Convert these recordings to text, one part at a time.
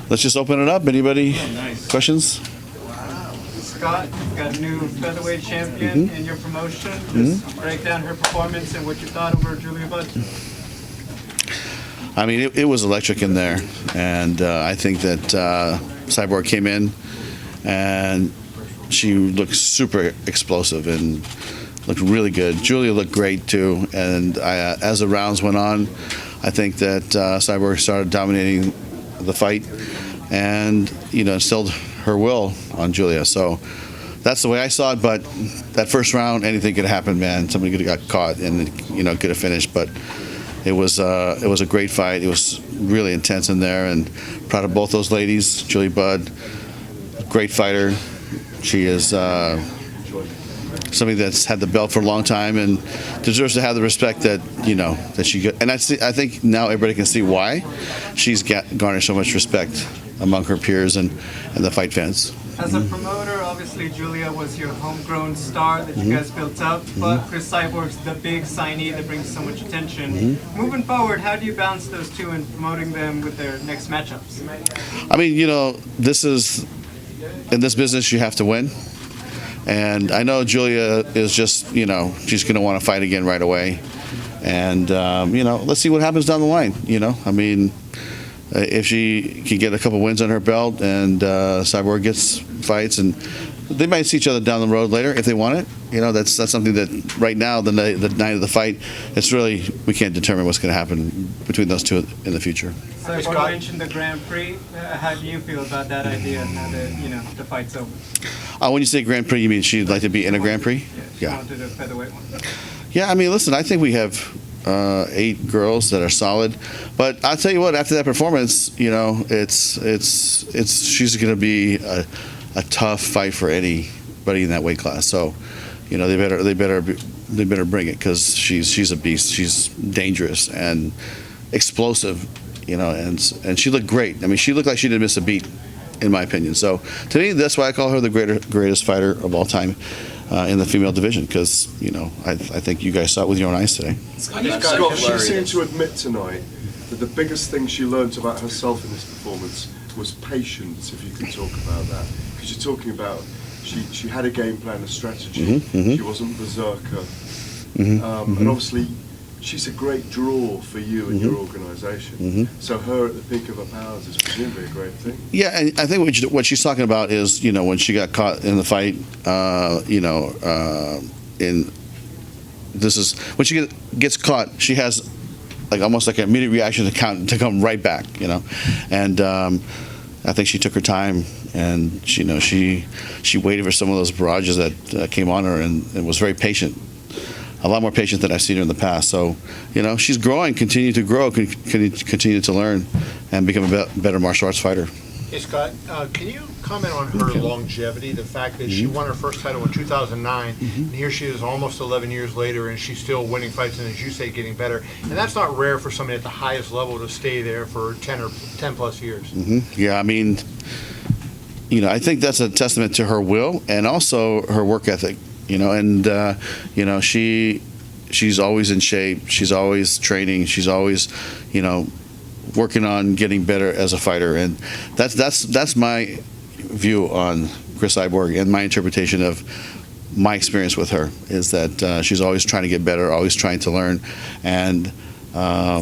let's just open it up. Anybody? Nice. Questions? Scott, you've got a new featherweight champion in your promotion. Just break down her performance and what you thought over Julia Budd. I mean, it was electric in there, and I think that Cyborg came in, and she looked super explosive and looked really good. Julia looked great too, and as the rounds went on, I think that Cyborg started dominating the fight, and instilled her will on Julia. So that's the way I saw it. But that first round, anything could happen, man. Somebody could have got caught, and could have finished, but. It was a great fight. It was really intense in there, and proud of both those ladies. Julia Budd, great fighter. She is somebody that's had the belt for a long time and deserves to have the respect that that she got. And I think now everybody can see why she's garnered so much respect among her peers and the fight fans. As a promoter, obviously Julia was your homegrown star that you guys built up, but Chris Cyborg's the big signee that brings so much attention. Moving forward, how do you balance those two in promoting them with their next matchups? I mean, this is, in this business you have to win. And I know Julia is just, she's going to want to fight again right away. And, let's see what happens down the line, I mean, if she can get a couple wins on her belt and Cyborg gets fights, and they might see each other down the road later if they want it. That's something that right now, the night of the fight, it's really, we can't determine what's going to happen between those two in the future. Cyborg mentioned the Grand Prix. How do you feel about that idea now that the fight's over? When you say Grand Prix, you mean she'd like to be in a Grand Prix? She wanted a featherweight one. Yeah, I mean, listen, I think we have 8 girls that are solid, but I'll tell you what, after that performance, she's going to be a tough fight for anybody in that weight class. So, they better bring it, because she's a beast. She's dangerous and explosive, and she looked great. I mean, she looked like she didn't miss a beat, in my opinion. So to me, that's why I call her the greatest fighter of all time. In the female division, because I think you guys saw it with your own eyes today. Scott, she seemed to admit tonight that the biggest thing she learned about herself in this performance was patience. If you can talk about that, because you're talking about she had a game plan, a strategy. She wasn't berserker, and obviously she's a great draw for you and your organisation. So her at the peak of her powers is presumably a great thing. Yeah, and I think what she's talking about is, when she got caught in the fight, when she gets caught, she has almost like an immediate reaction to come right back, and I think she took her time, and she waited for some of those barrages that came on her, and was very patient. A lot more patient than I've seen her in the past. So, she's growing, continue to grow, continue to learn, and become a better martial arts fighter. Hey, Scott, can you comment on her longevity, the fact that she won her first title in 2009, and here she is almost 11 years later, and she's still winning fights, and as you say, getting better. And that's not rare for somebody at the highest level to stay there for 10 plus years. Yeah, I mean, I think that's a testament to her will and also her work ethic. She's always in shape. She's always training. She's always, working on getting better as a fighter. And that's my view on Chris Cyborg, and my interpretation of my experience with her is that she's always trying to get better, always trying to learn. And, I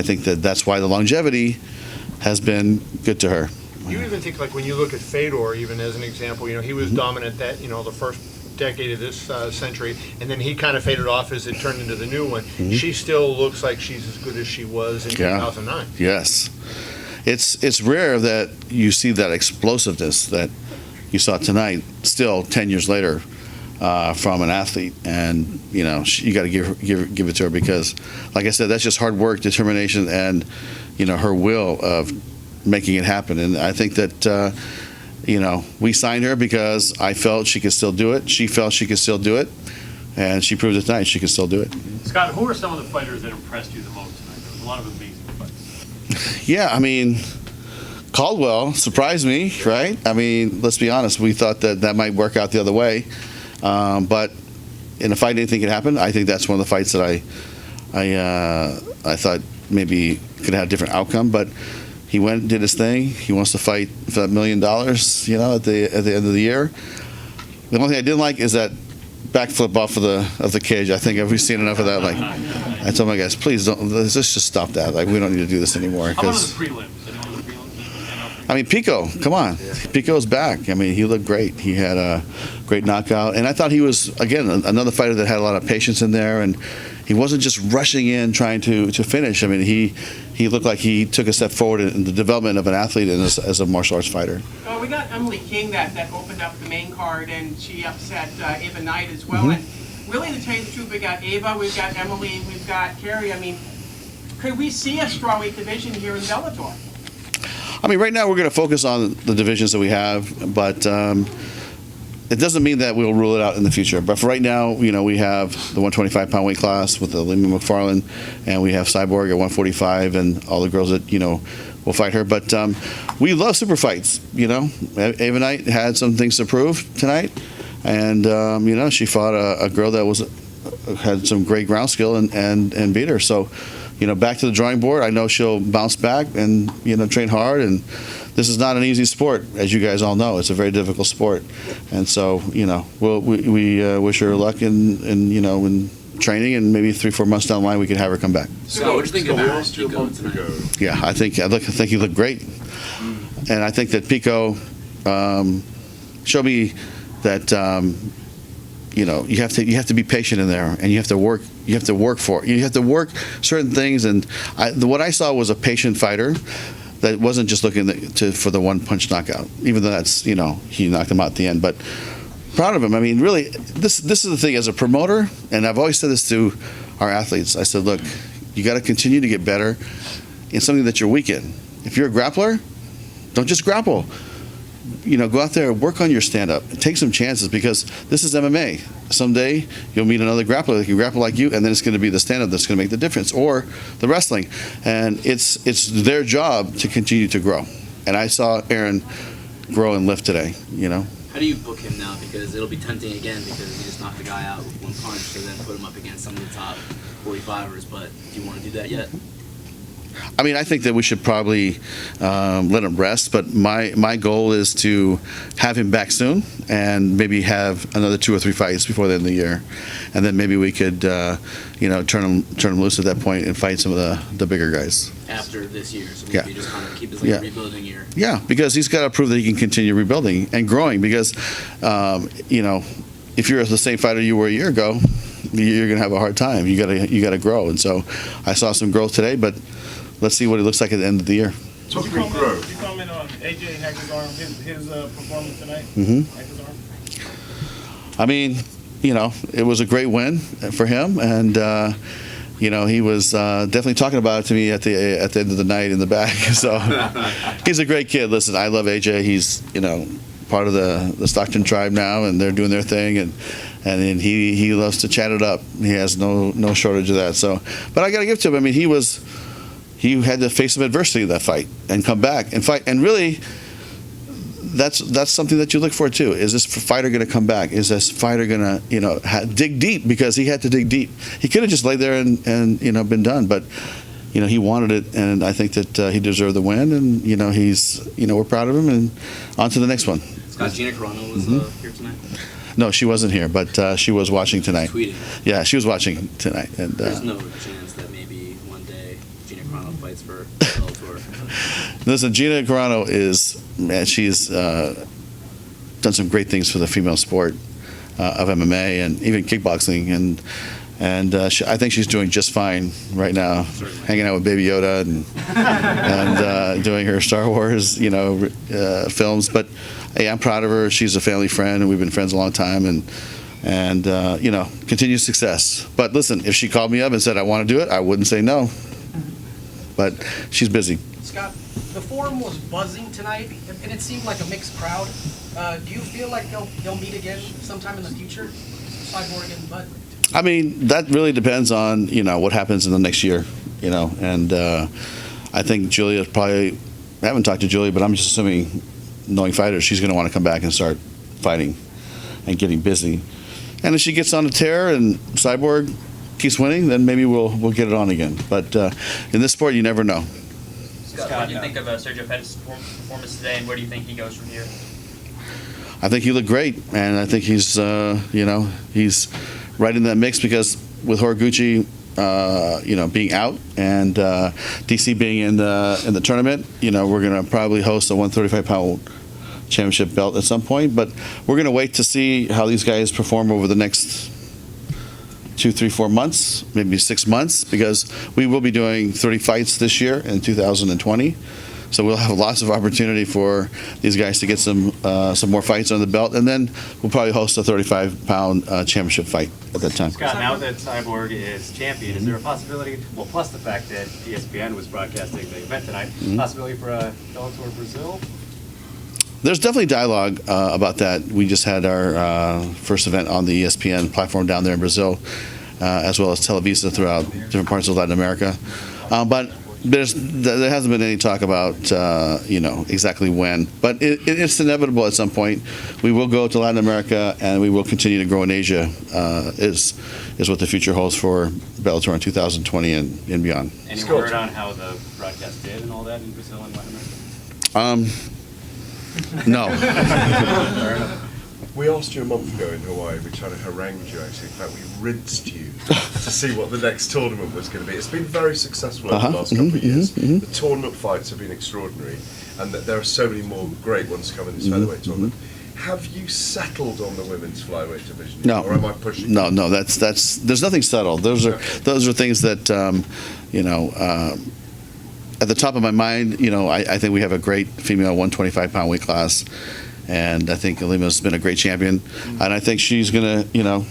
think that's why the longevity has been good to her. You even think, when you look at Fedor, even as an example, he was dominant that, the first decade of this century, and then he kind of faded off as it turned into the new one. She still looks like she's as good as she was in 2009. Yes. It's rare that you see that explosiveness that you saw tonight, still 10 years later, from an athlete. And, you got to give it to her, because, like I said, that's just hard work, determination, and, her will of making it happen. And I think that, we signed her because I felt she could still do it. She felt she could still do it. And she proved it tonight. She could still do it. Scott, who are some of the fighters that impressed you the most tonight? There was a lot of amazing fights. Yeah, I mean, Caldwell surprised me, right? I mean, let's be honest. We thought that might work out the other way. But in a fight, anything could happen. I think that's one of the fights that I thought maybe could have a different outcome. But, He went and did his thing. He wants to fight for that $1 million, you know, at the end of the year. The only thing I didn't like is that backflip off of the cage. I think we've seen enough of that. Like, I told my guys, please don't. Let's just stop that. Like, we don't need to do this anymore. How about the 'cause- prelims? Anyone in the prelims? I mean, Pico, come on. Pico's back. I mean, he looked great. He had a great knockout. And I thought he was, again, another fighter that had a lot of patience in there. And he wasn't just rushing in trying to finish. I mean, he looked like he took a step forward in the development of an athlete and as a martial arts fighter. Well, we got Emily King that opened up the main card, and she upset Ava Knight as well. And really, to tell you the truth, we got Ava, we've got Emily, we've got Carrie. I mean, could we see a strawweight division here in Bellator? I mean, right now we're going to focus on the divisions that we have, but it doesn't mean that we'll rule it out in the future. But for right now, you know, we have the 125-pound weight class with the Lima McFarland, and we have Cyborg at 145, and all the girls that, you know, will fight her. But we love super fights, you know. Ava Knight had some things to prove tonight, and, you know, she fought a girl that had some great ground skill and beat her. So, you know, back to the drawing board. I know she'll bounce back and, you know, train hard. And this is not an easy sport, as you guys all know. It's a very difficult sport. And so, you know, we wish her luck in you know, in training, and maybe 3-4 months down the line we could have her come back. Scott, what do you think we about asked you a Pico month tonight? ago. Yeah, I think he looked great. And I think that Pico showed me that you know, you have to be patient in there, and you have to work for it. You have to work certain things, and what I saw was a patient fighter that wasn't just looking for the one punch knockout, even though that's, you know, he knocked him out at the end. But proud of him. I mean, really, this is the thing as a promoter, and I've always said this to our athletes. I said, look, you got to continue to get better in something that you're weak in. If you're a grappler, don't just grapple. You know, go out there and work on your stand-up. Take some chances, because this is MMA. Someday you'll meet another grappler that can grapple like you, and then it's going to be the stand-up that's going to make the difference, or the wrestling. And it's their job to continue to grow. And I saw Aaron grow and lift today, you know. How do you book him now? Because it'll be tempting again, because you just knocked the guy out with one punch to then put him up against some of the top 45ers. But do you want to do that yet? I mean, I think that we should probably let him rest, but my goal is to have him back soon, and maybe have another 2 or 3 fights before the end of the year, and then maybe we could, you know, turn him loose at that point and fight some of the bigger guys. After this year, so Yeah. maybe just kind of keep his Yeah. rebuilding year. Yeah, because he's got to prove that he can continue rebuilding and growing. Because, you know, if you're the same fighter you were a year ago, you're gonna have a hard time. You gotta grow, and so I saw some growth today, but let's see what it looks like at the end of the year. Talking You of growth. comment on AJ Hector's arm, his performance tonight? Hector's arm? I mean, you know, it was a great win for him, and you know, he was definitely talking about it to me at the end of the night in the back. So he's a great kid. Listen, I love AJ. He's, you know, part of the Stockton tribe now, and they're doing their thing, and then he loves to chat it up. He has no shortage of that. So, but I got to give to him. I mean, he had to face some adversity in that fight and come back and fight. And really, that's something that you look for too. Is this fighter going to come back? Is this fighter going to, you know, dig deep? Because he had to dig deep. He could have just laid there and you know, been done. But, you know, he wanted it, and I think that he deserved the win. And, you know, we're proud of him, and on to the next one. Scott, Gina Carano was here tonight. No, she wasn't here, but she was watching tonight. Tweeting. Yeah, she was watching tonight. And There's no chance that maybe one day Gina Carano fights for Bellator. listen, Gina Carano is, man, she's done some great things for the female sport of MMA and even kickboxing, and I think she's doing just fine right now, hanging out with Baby Yoda and doing her Star Wars, you know, films. But hey, I'm proud of her. She's a family friend, and we've been friends a long time, and you know, continued success. But listen, if she called me up and said I want to do it, I wouldn't say no. But she's busy. Scott, the forum was buzzing tonight, and it seemed like a mixed crowd. Do you feel like they'll meet again sometime in the future, Cyborg and Bud? I mean, that really depends on, you know, what happens in the next year, you know. And I think Julia probably, I haven't talked to Julia, but I'm just assuming, knowing fighters, she's going to want to come back and start fighting and getting busy. And if she gets on a tear and Cyborg keeps winning, then maybe we'll get it on again. But in this sport, you never know. Scott, what do you think of Sergio Pettis' performance today, and where do you think he goes from here? I think he looked great, and I think he's he's right in that mix because with Horiguchi being out and DC being in the tournament, we're going to probably host a 135-pound championship belt at some point. But we're going to wait to see how these guys perform over the next 2, 3, 4 months, maybe 6 months, because we will be doing 30 fights this year in 2020. So we'll have lots of opportunity for these guys to get some more fights on the belt, and then we'll probably host a 35-pound championship fight at that time. Scott, now that Cyborg is champion, is there a possibility, well, plus the fact that ESPN was broadcasting the event tonight, possibility for a Bellator Brazil? There's definitely dialogue about that. We just had our first event on the ESPN platform down there in Brazil, as well as Televisa throughout different parts of Latin America. But there hasn't been any talk about exactly when, but it's inevitable at some point. We will go to Latin America, and we will continue to grow in Asia. Is what the future holds for Bellator in 2020 and beyond. Any word on how the broadcast did and all that in Brazil and Latin America? No. We asked you a month ago in Hawaii, we tried to harangue you actually, in fact we rinsed you to see what the next tournament was going to be. It's been very successful over the last couple of years. The tournament fights have been extraordinary, and that there are so many more great ones coming in this featherweight tournament. Have you settled on the women's flyweight division yet, or am I pushing? No, that's there's nothing settled. Those are things that at the top of my mind, I think we have a great female 125-pound weight class. And I think Lima's been a great champion, and I think she's going to,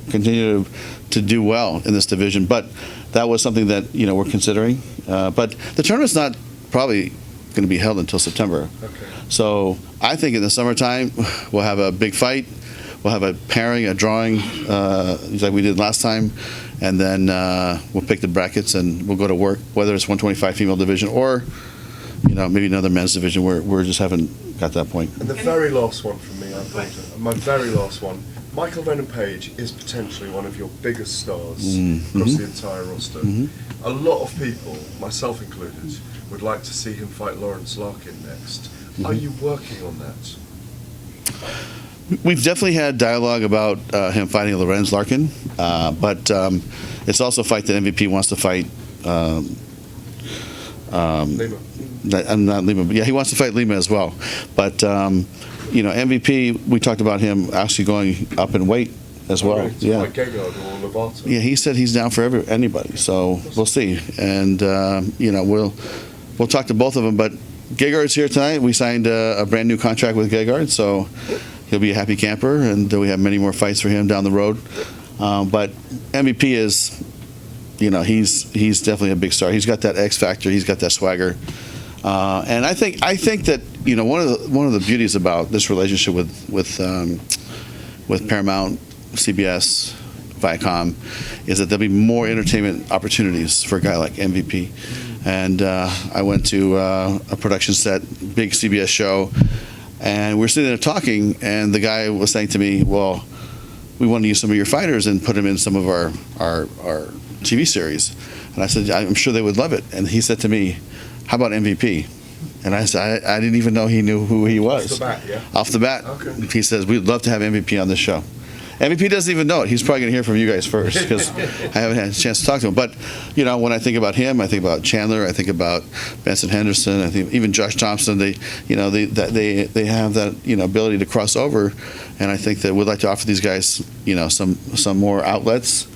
continue to do well in this division. But that was something that we're considering. But the tournament's not probably going to be held until September. Okay. So I think in the summertime we'll have a big fight. We'll have a pairing, a drawing, like we did last time, and then we'll pick the brackets and we'll go to work. Whether it's 125 female division or maybe another men's division, we just haven't got that point. And the very last one from me, my very last one, Michael Venom Page is potentially one of your biggest stars across the entire roster. A lot of people, myself included, would like to see him fight Lawrence Larkin next. Are you working on that? We've definitely had dialogue about him fighting Lorenz Larkin, but it's also a fight that MVP wants to fight. Lima. Not Lima, but yeah, he wants to fight Lima as well. But MVP, we talked about him actually going up in weight as well. Right, yeah, like Gegard or Lovato. Yeah, he said he's down for anybody. So we'll see, and we'll talk to both of them. But Gegard's here tonight. We signed a brand new contract with Gegard, so he'll be a happy camper, and we have many more fights for him down the road. But MVP is, he's definitely a big star. He's got that X factor. He's got that swagger. And I think that one of the beauties about this relationship with Paramount, CBS, Viacom, is that there'll be more entertainment opportunities for a guy like MVP. And I went to a production set, big CBS show, and we're sitting there talking, and the guy was saying to me, "Well, we want to use some of your fighters and put them in some of our TV series." And I said, "I'm sure they would love it." And he said to me, "How about MVP?" And I said, I didn't even know he knew who he was. Off the bat, yeah? Off the bat. Okay. He says, "We'd love to have MVP on this show." MVP doesn't even know it. He's probably going to hear from you guys first because I haven't had a chance to talk to him. But, when I think about him, I think about Chandler, I think about Benson Henderson, I think even Josh Thompson, they have that, ability to cross over. And I think that we'd like to offer these guys, some more outlets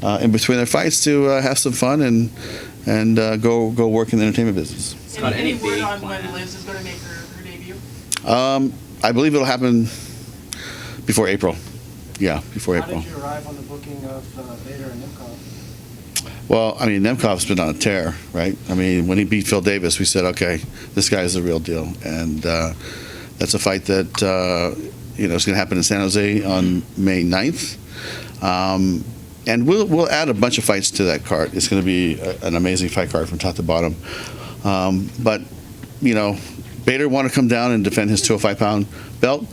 in between their fights to have some fun and go work in the entertainment business. Any word on when Liz is going to make her debut? I believe it'll happen before April. Yeah, before April. How did you arrive on the booking of Bader and Nemkov? Well, Nemkov's been on a tear, right? When he beat Phil Davis, we said, okay, this guy is the real deal. And that's a fight that, is going to happen in San Jose on May 9th. And we'll add a bunch of fights to that card. It's going to be an amazing fight card from top to bottom. But Bader wanted to come down and defend his 205-pound belt.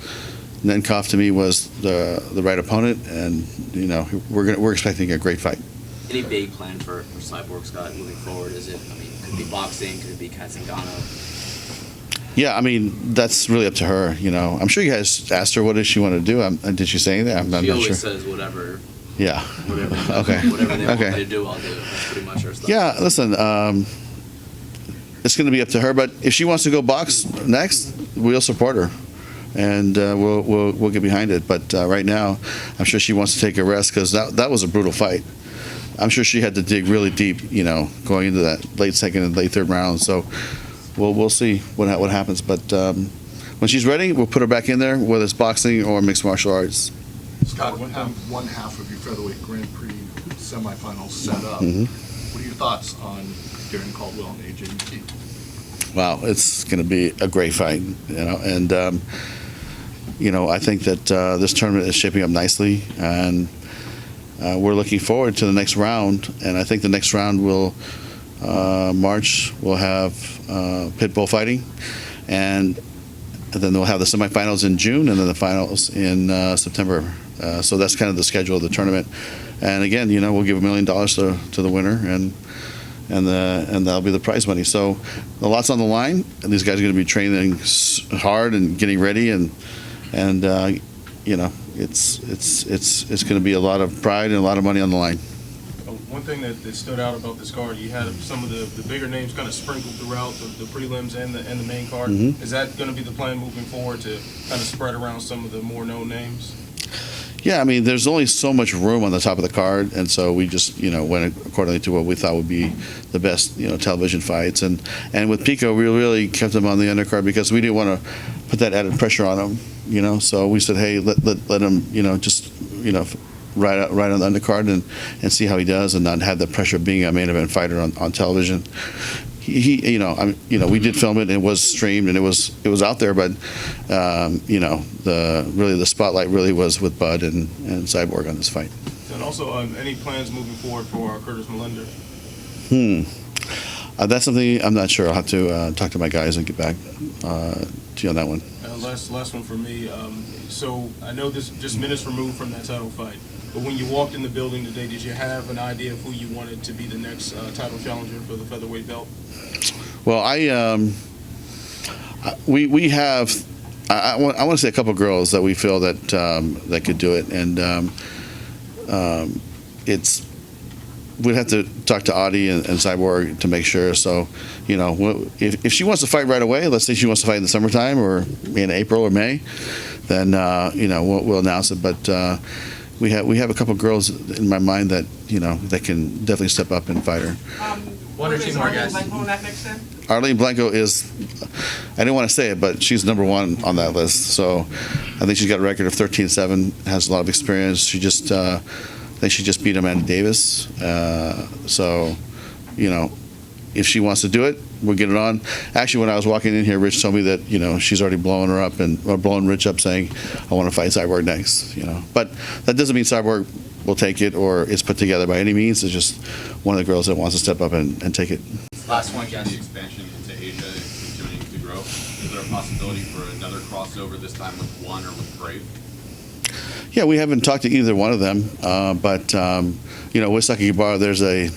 Nemkov to me was the right opponent, and we're expecting a great fight. Any big plan for Cyborg, Scott, moving forward? Is it, I mean, could it be boxing? Could it be Katsungano? Yeah, I mean, that's really up to her, you know. I'm sure you guys asked her what does she want to do. Did she say anything? I'm She not always sure. says whatever. Yeah. Whatever. Okay. Whatever they want Okay. me to do, I'll do. That's pretty much her stuff. Yeah, listen, it's going to be up to her, but if she wants to go box next, we'll support her, and we'll get behind it. But right now, I'm sure she wants to take a rest because that was a brutal fight. I'm sure she had to dig really deep, you know, going into that late second and late third round. So we'll see what happens. But when she's ready, we'll put her back in there, whether it's boxing or mixed martial arts. Scott, we have one half of your featherweight Grand Prix semifinals set up. Mhm. What are your thoughts on Darren Caldwell and AJ McKee? Wow, it's going to be a great fight, you know, and you know, I think that this tournament is shaping up nicely, and we're looking forward to the next round. And I think the next round will March. We'll have pit bull fighting, and then they'll have the semifinals in June, and then the finals in September. So that's kind of the schedule of the tournament. And again, you know, we'll give $1 million to the winner, and that'll be the prize money. So a lot's on the line, and these guys are going to be training hard and getting ready, and you know, it's going to be a lot of pride and a lot of money on the line. One thing that stood out about this card, you had some of the bigger names kind of sprinkled throughout the prelims and the main card. Mhm. Is that going to be the plan moving forward, to kind of spread around some of the more known names? Yeah, I mean, there's only so much room on the top of the card, and so we just, you know, went accordingly to what we thought would be the best, you know, television fights. And with Pico, we really kept him on the undercard because we didn't want to put that added pressure on him, you know. So we said, hey, let him, you know, just, you know, right on the undercard and see how he does, and not have the pressure of being a main event fighter on television. He you know, we did film it, and it was streamed, and it was out there, but you know, the spotlight really was with Bud and Cyborg on this fight. And also, any plans moving forward for Curtis Melinder? That's something I'm not sure. I'll have to talk to my guys and get back to you on that one. Last one for me. So I know this just minutes removed from that title fight, but when you walked in the building today, did you have an idea of who you wanted to be the next title challenger for the featherweight belt? Well, we have. I want to say a couple girls that we feel that that could do it, and we'd have to talk to Audie and Cyborg to make sure. So, you know, if she wants to fight right away, let's say she wants to fight in the summertime or in April or May, then you know, we'll announce it. But we have a couple girls in my mind that, you know, that can definitely step up and fight her. One or two more guys. Arlene Blanco is, I didn't want to say it, but she's number one on that list. So I think she's got a record of 13-7, has a lot of experience. She just, I think she just beat Amanda Davis. So, you know, if she wants to do it, we'll get it on. Actually, when I was walking in here, Rich told me that, you know, she's already blowing her up or blowing Rich up, saying, I want to fight Cyborg next, you know. But that doesn't mean Cyborg will take it or is put together by any means. It's just one of the girls that wants to step up and take it. Last one, the expansion into Asia is continuing to grow. Is there a possibility for another crossover, this time with One or with Brave? Yeah, we haven't talked to either one of them, but you know, with Sakakibara, there's a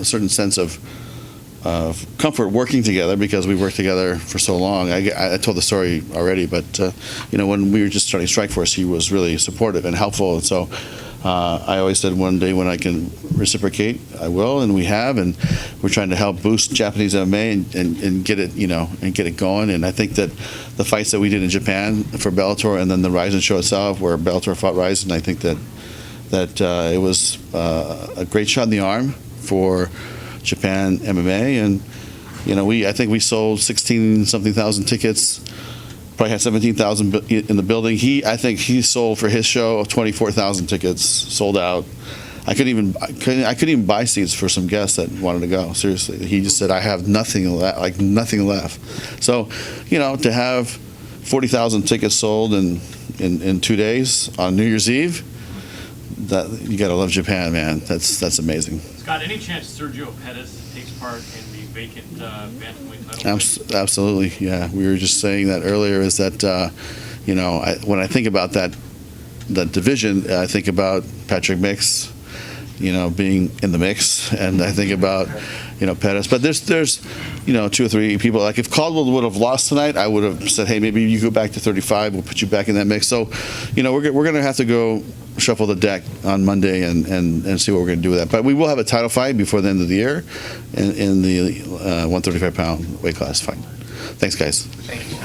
certain sense of comfort working together because we worked together for so long. I told the story already, but you know, when we were just starting Strikeforce, he was really supportive and helpful, and so I always said one day when I can reciprocate, I will, and we have, and we're trying to help boost Japanese MMA and get it, you know, and get it going. And I think that the fights that we did in Japan for Bellator, and then the Ryzen show itself, where Bellator fought Ryzen, I think that it was a great shot in the arm for Japan MMA. And you know, I think we sold 16-something thousand tickets. Probably had 17,000 in the building. I think he sold for his show 24,000 tickets, sold out. I couldn't even buy seats for some guests that wanted to go. Seriously, he just said, "I have nothing left, like nothing left." So, you know, to have 40,000 tickets sold in 2 days on New Year's Eve, that you got to love Japan, man. That's amazing. Scott, any chance Sergio Pettis takes part in the vacant bantamweight title? Absolutely, yeah. We were just saying that earlier. Is that you know, when I think about that division, I think about Patrick Mix, being in the mix, and I think about, Pettis. But there's 2 or 3 people. Like if Caldwell would have lost tonight, I would have said, hey, maybe you go back to 35. We'll put you back in that mix. So, we're going to have to go shuffle the deck on Monday and see what we're going to do with that. But we will have a title fight before the end of the year in the 135-pound weight class fight. Thanks, guys. Thank you.